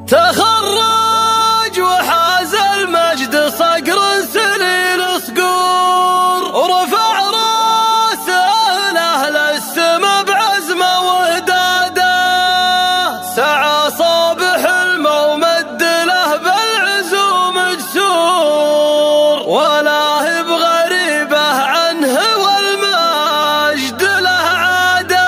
تخرج وحاز المجد صقر سليل صقور، ورفع راسه لأهل السما بعزمه وهداده، سعى صابح المومد له بالعزوم جسور، ولا هي بغريبه عنه والمجد له عاده.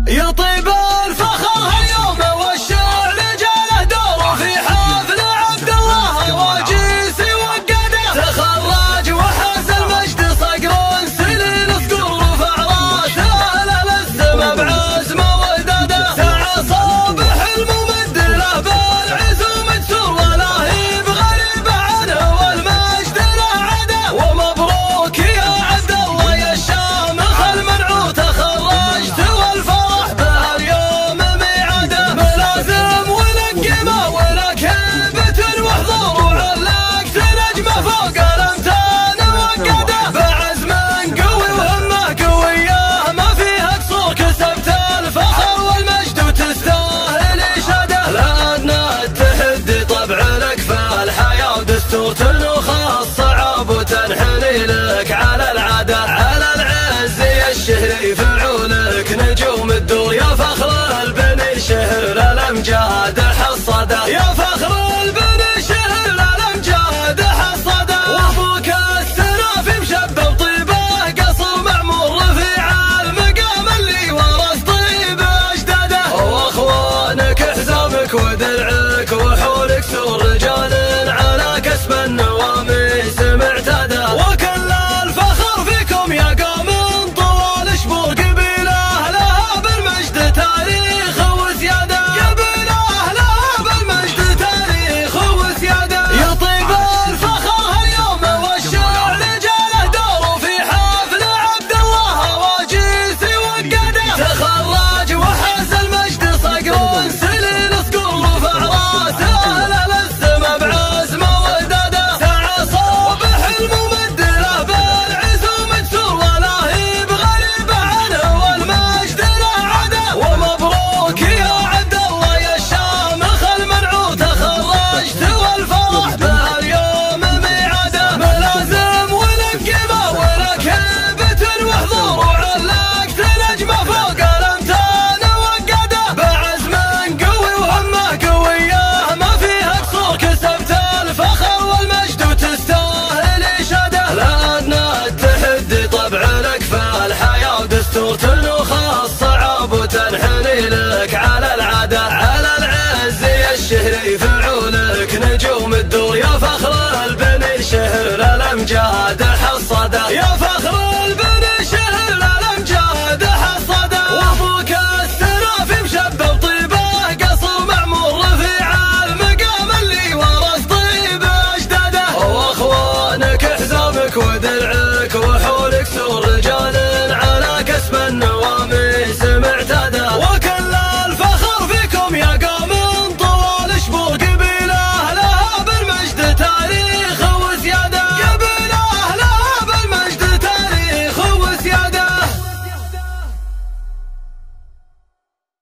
يطيب الفخر هاليوم والشعر رجاله دوره في حفل عبد الله واجيسي وقده، تخرج وحاز المجد صقر سليل صقور، رفع راسه اهل السما بعزمه وداده، سعى صابح الممد له بالعزوم جسور، ولا هي بغريبه عنه والمجد له عاده. ومبروك يا عبد الله يا الشامخ المنعوت، تخرجت والفرح به اليوم ميعاده، ملازم ولقمه ولك هيبة وحضور، وعلقت نجمه فوق الامتان موقده، بعزم قوي وهمه قويه ما فيها قصور، كسبت الفخر والمجد وتستاهل اشاده، لأن التحدي طبع لك في الحياه ودستور، تنوخ الصعب وتنحني لك على العاده، على العز يا الشهري فعولك نجوم الدور، يا فخر البني شهر الامجاد حصده، يا